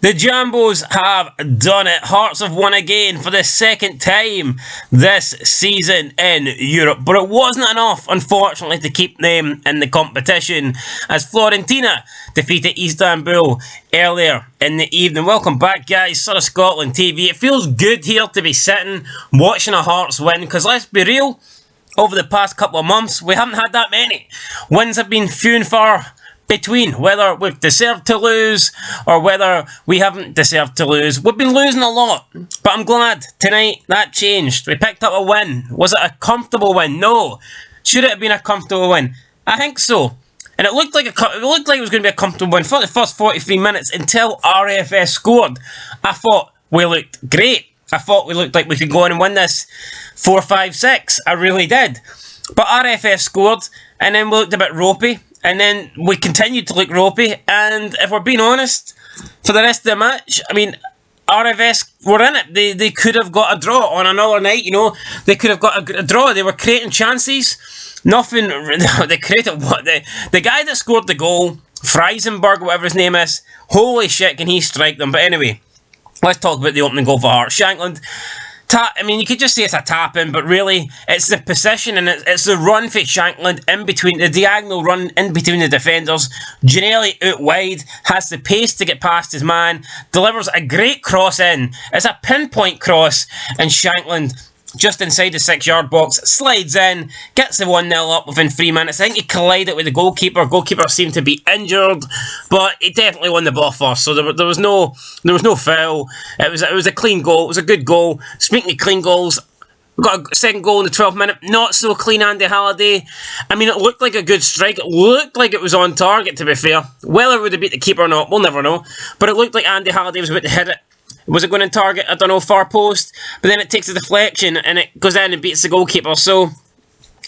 The Jambos have done it. Hearts have won again for the second time this season in Europe. But it wasn't enough, unfortunately, to keep them in the competition as Fiorentina defeated Istanbul earlier in the evening. Welcome back, guys. Son of Scotland TV. It feels good here to be sitting, watching a Hearts win, because let's be real, over the past couple of months, we haven't had that many. Wins have been few and far between, whether we've deserved to lose or whether we haven't deserved to lose. We've been losing a lot, but I'm glad tonight that changed. We picked up a win. Was it a comfortable win? No. Should it have been a comfortable win? I think so. And it looked like it was going to be a comfortable win for the first 43 minutes until RFS scored. I thought we looked great. I thought we looked like we could go on and win this 4-5-6. I really did. But RFS scored, and then we looked a bit ropey. And then we continued to look ropey, and if we're being honest, for the rest of the match, I mean, RFS were in it. They could have got a draw on another night, you know. They could have got a draw. They were creating chances. Nothing. They created what? The guy that scored the goal, Freisenberg, whatever his name is, holy shit, can he strike them? But anyway, let's talk about the opening goal for Hearts. Shankland. I mean, you could just say it's a tap-in, but really, it's the position and it's the run for Shankland in between, the diagonal run in between the defenders. Giannelli out wide, has the pace to get past his man, delivers a great cross in. It's a pinpoint cross, and Shankland, just inside the 6-yard box, slides in, gets the 1-0 up within 3 minutes. I think he collided with the goalkeeper. Goalkeeper seemed to be injured, but he definitely won the ball first. So there was no foul. It was a clean goal. It was a good goal. Speaking of clean goals, we got a second goal in the 12th minute. Not so clean, Andy Halliday. I mean, it looked like a good strike. It looked like it was on target, to be fair. Whether it would have beat the keeper or not, we'll never know. But it looked like Andy Halliday was about to hit it. Was it going to target, I don't know, far post? But then it takes a deflection and it goes in and beats the goalkeeper. So,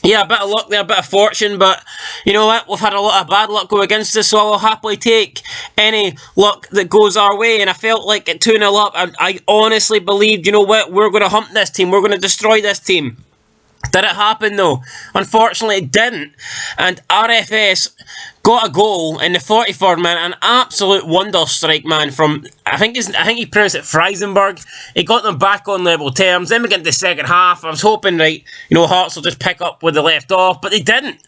yeah, a bit of luck there, a bit of fortune. But, you know what, we've had a lot of bad luck go against us, so I'll happily take any luck that goes our way. And I felt like at 2-0 up, I honestly believed, you know what, we're going to hump this team. We're going to destroy this team. Did it happen though? Unfortunately it didn't, and RFS got a goal in the 43rd minute, an absolute wonder strike, man, from, I think he pronounced it Freisenberg. He got them back on level terms. Then we get into the second half. I was hoping, right, you know, Hearts will just pick up where they left off, but they didn't.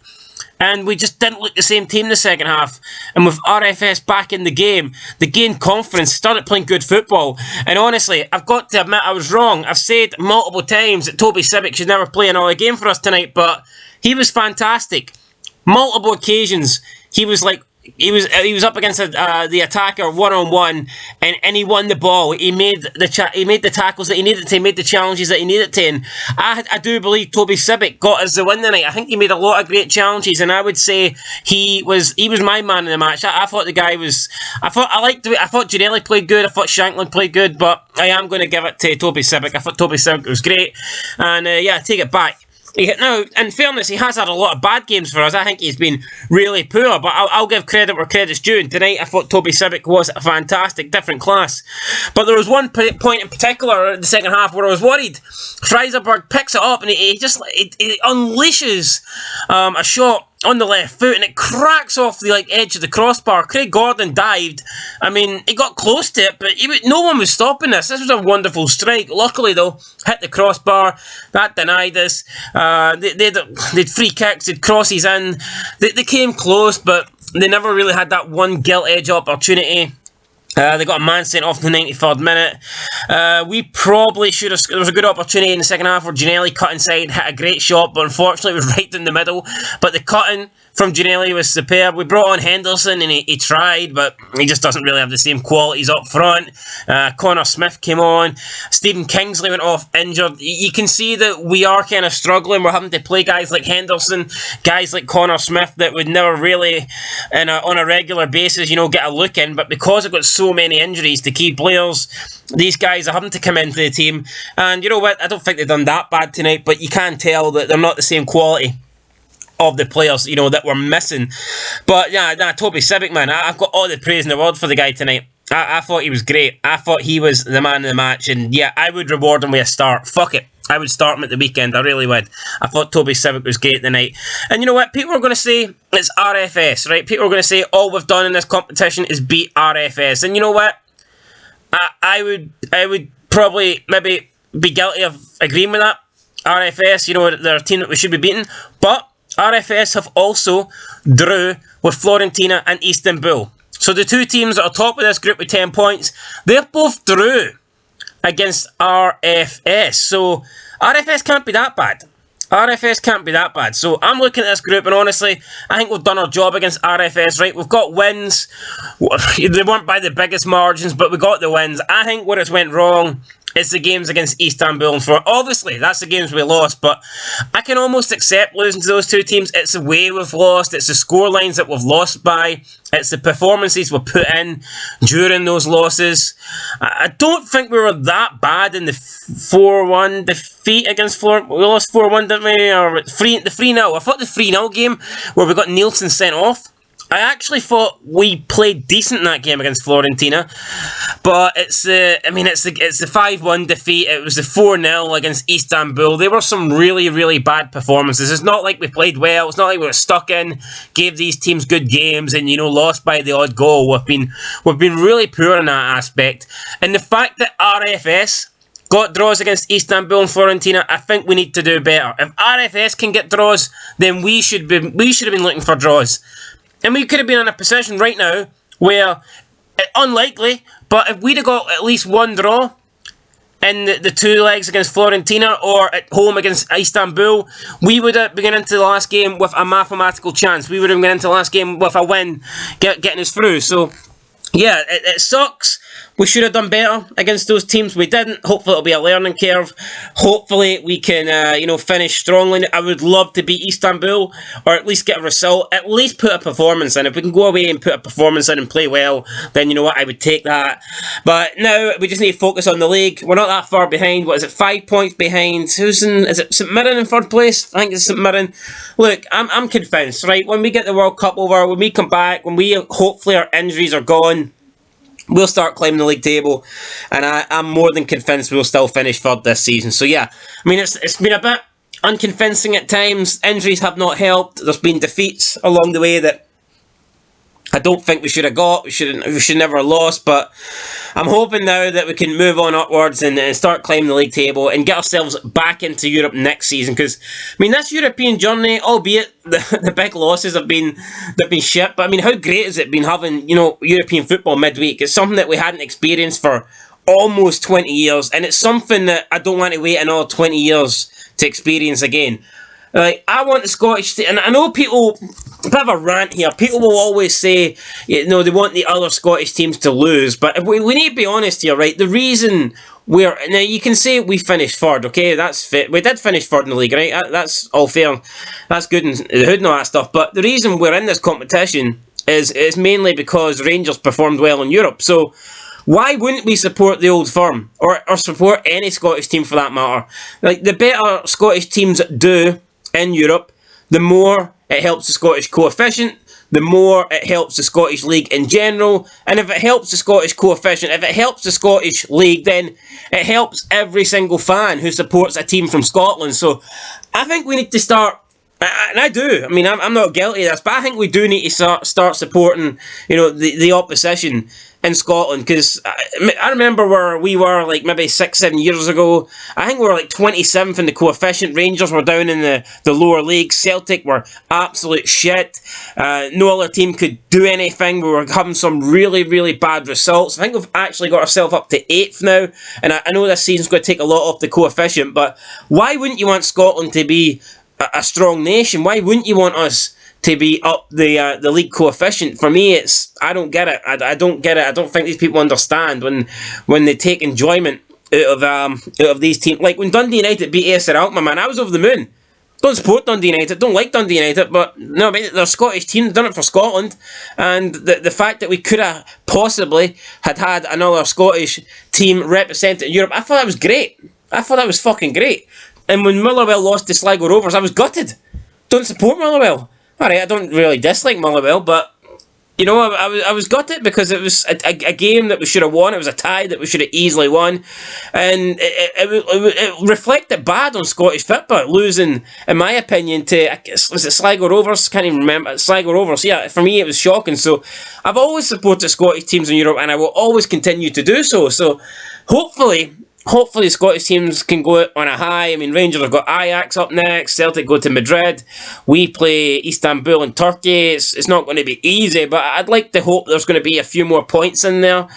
And we just didn't look the same team the second half. And with RFS back in the game, they gained confidence, started playing good football. And honestly, I've got to admit I was wrong. I've said multiple times that Toby Sibic should never play another game for us tonight, but he was fantastic. Multiple occasions, he was up against the attacker one-on-one, and he won the ball. He made the tackles that he needed to. He made the challenges that he needed to. And I do believe Toby Sibic got us the win tonight. I think he made a lot of great challenges, and I would say he was my man in the match. I thought the guy was. I thought Giannelli played good. I thought Shankland played good, but I am going to give it to Toby Sibic. I thought Toby Sibic was great, and yeah, take it back. Now, in fairness, he has had a lot of bad games for us. I think he's been really poor, but I'll give credit where credit's due. And tonight, I thought Toby Sibic was a fantastic, different class. But there was one point in particular in the second half where I was worried. Freisenberg picks it up and he unleashes a shot on the left foot, and it cracks off the edge of the crossbar. Craig Gordon dived. I mean, he got close to it, but no one was stopping this. This was a wonderful strike. Luckily, though, hit the crossbar. That denied us. They'd free kicks, they'd crosses in. They came close, but they never really had that one gilt-edge opportunity. They got a man sent off in the 93rd minute. We probably should have. There was a good opportunity in the second half where Giannelli cut inside, hit a great shot, but unfortunately it was right in the middle. But the cutting from Giannelli was superb. We brought on Henderson and he tried, but he just doesn't really have the same qualities up front. Connor Smith came on. Stephen Kingsley went off injured. You can see that we are kind of struggling. We're having to play guys like Henderson, guys like Connor Smith that would never really, on a regular basis, you know, get a look in. But because we've got so many injuries to key players, these guys are having to come into the team. And you know what? I don't think they've done that bad tonight, but you can tell that they're not the same quality of the players, you know, that we're missing. But yeah, Toby Sibic, man, I've got all the praise in the world for the guy tonight. I thought he was great. I thought he was the man of the match, and yeah, I would reward him with a start. Fuck it. I would start him at the weekend. I really would. I thought Toby Sibic was great tonight. And you know what? People are going to say it's RFS, right? People are going to say all we've done in this competition is beat RFS. And you know what? I would probably maybe be guilty of agreeing with that. RFS, they're a team that we should be beating, but RFS have also drew with Fiorentina and Istanbul. So the two teams that are top of this group with 10 points, they're both drew against RFS. So RFS can't be that bad. RFS can't be that bad. So I'm looking at this group, and honestly, I think we've done our job against RFS, right? We've got wins. They weren't by the biggest margins, but we got the wins. I think where it's went wrong is the games against Istanbul and Florida. Obviously, that's the games we lost, but I can almost accept losing to those two teams. It's the way we've lost. It's the score lines that we've lost by. It's the performances we put in during those losses. I don't think we were that bad in the 4-1 defeat against Florida. We lost 4-1, didn't we? Or the 3-0. I thought the 3-0 game where we got Nielsen sent off, I actually thought we played decent in that game against Fiorentina, but it's the 5-1 defeat. It was the 4-0 against Istanbul. They were some really, really bad performances. It's not like we played well. It's not like we were stuck in, gave these teams good games, and lost by the odd goal. We've been really poor in that aspect, and the fact that RFS got draws against Istanbul and Fiorentina, I think we need to do better. If RFS can get draws, then we should have been looking for draws. And we could have been in a position right now where, unlikely, but if we'd have got at least one draw in the two legs against Fiorentina or at home against Istanbul, we would have begun into the last game with a mathematical chance. We would have begun into the last game with a win, getting us through. So, yeah, it sucks. We should have done better against those teams. We didn't. Hopefully it'll be a learning curve. Hopefully we can, finish strongly. I would love to beat Istanbul, or at least get a result. At least put a performance in. If we can go away and put a performance in and play well, then you know what, I would take that. But now we just need to focus on the league. We're not that far behind. What is it? 5 points behind. Is it St Mirren in third place? I think it's St Mirren. Look, I'm convinced, right? When we get the World Cup over, when we come back, when hopefully our injuries are gone, we'll start climbing the league table, and I'm more than convinced we'll still finish third this season. So yeah, I mean, it's been a bit unconvincing at times. Injuries have not helped. There's been defeats along the way that I don't think we should have got. We should never have lost, but I'm hoping now that we can move on upwards and start climbing the league table and get ourselves back into Europe next season. Because I mean, this European journey, albeit the big losses have been shit, but I mean, how great has it been having European football midweek? It's something that we hadn't experienced for almost 20 years, and it's something that I don't want to wait another 20 years to experience again. Like, I want the Scottish, and I know people, a bit of a rant here, people will always say, they want the other Scottish teams to lose, but we need to be honest here, right? The reason now you can say we finished third, okay, that's fit. We did finish third in the league, right? That's all fair, that's good in the hood and all that stuff, but the reason we're in this competition is mainly because Rangers performed well in Europe, so why wouldn't we support the old firm, or support any Scottish team for that matter? Like, the better Scottish teams do in Europe, the more it helps the Scottish coefficient, the more it helps the Scottish League in general, and if it helps the Scottish coefficient, if it helps the Scottish League, then it helps every single fan who supports a team from Scotland. So I think we need to start, and I do, I mean, I'm not guilty of this, but I think we do need to start supporting, the opposition in Scotland, because I remember where we were like maybe 6-7 years ago. I think we were like 27th in the coefficient. Rangers were down in the lower league. Celtic were absolute shit. No other team could do anything. We were having some really, really bad results. I think we've actually got ourselves up to 8th now, and I know this season's going to take a lot off the coefficient, but why wouldn't you want Scotland to be a strong nation? Why wouldn't you want us to be up the league coefficient? For me, I don't get it. I don't get it. I don't think these people understand when they take enjoyment out of these teams. Like when Dundee United beat AS Alkmaar, man, I was over the moon. Don't support Dundee United, don't like Dundee United, but no, I mean, they're a Scottish team, they've done it for Scotland, and the fact that we could have possibly had another Scottish team represented in Europe, I thought that was great. I thought that was fucking great. And when Motherwell lost to Sligo Rovers, I was gutted. Don't support Motherwell. Alright, I don't really dislike Motherwell, but You know, I was gutted because it was a game that we should have won. It was a tie that we should have easily won. And it reflected bad on Scottish football, losing, in my opinion, to, I guess, was it Sligo Rovers? Can't even remember. Sligo Rovers, yeah, for me it was shocking. So I've always supported Scottish teams in Europe, and I will always continue to do so. So hopefully Scottish teams can go out on a high. I mean, Rangers have got Ajax up next, Celtic go to Madrid, we play Istanbul in Turkey. It's not going to be easy, but I'd like to hope there's going to be a few more points in there,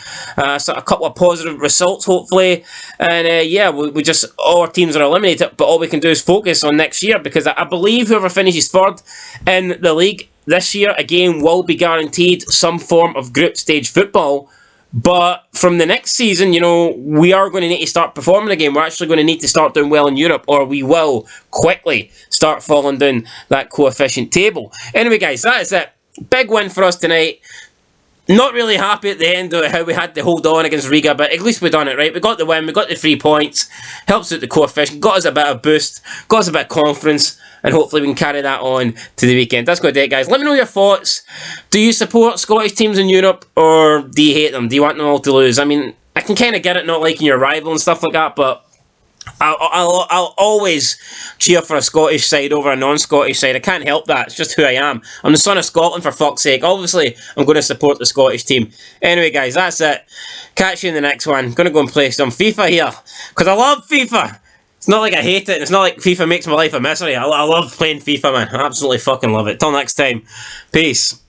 so a couple of positive results hopefully, and yeah, we just, all our teams are eliminated, but all we can do is focus on next year, because I believe whoever finishes third in the league this year, again, will be guaranteed some form of group stage football. But from the next season, you know, we are going to need to start performing again. We're actually going to need to start doing well in Europe, or we will quickly start falling down that coefficient table. Anyway, guys, that is it. Big win for us tonight. Not really happy at the end of how we had to hold on against Riga, but at least we done it, right? We got the win, we got the 3 points, helps out the coefficient, got us a bit of boost, got us a bit of confidence, and hopefully we can carry that on to the weekend. That's going to do it, guys. Let me know your thoughts. Do you support Scottish teams in Europe, or do you hate them? Do you want them all to lose? I mean, I can kind of get it not liking your rival and stuff like that, but I'll always cheer for a Scottish side over a non-Scottish side. I can't help that. It's just who I am. I'm the son of Scotland, for fuck's sake. Obviously, I'm going to support the Scottish team. Anyway, guys, that's it. Catch you in the next one. Going to go and play some FIFA here, because I love FIFA. It's not like I hate it. It's not like FIFA makes my life a misery. I love playing FIFA, man. I absolutely fucking love it. Till next time. Peace.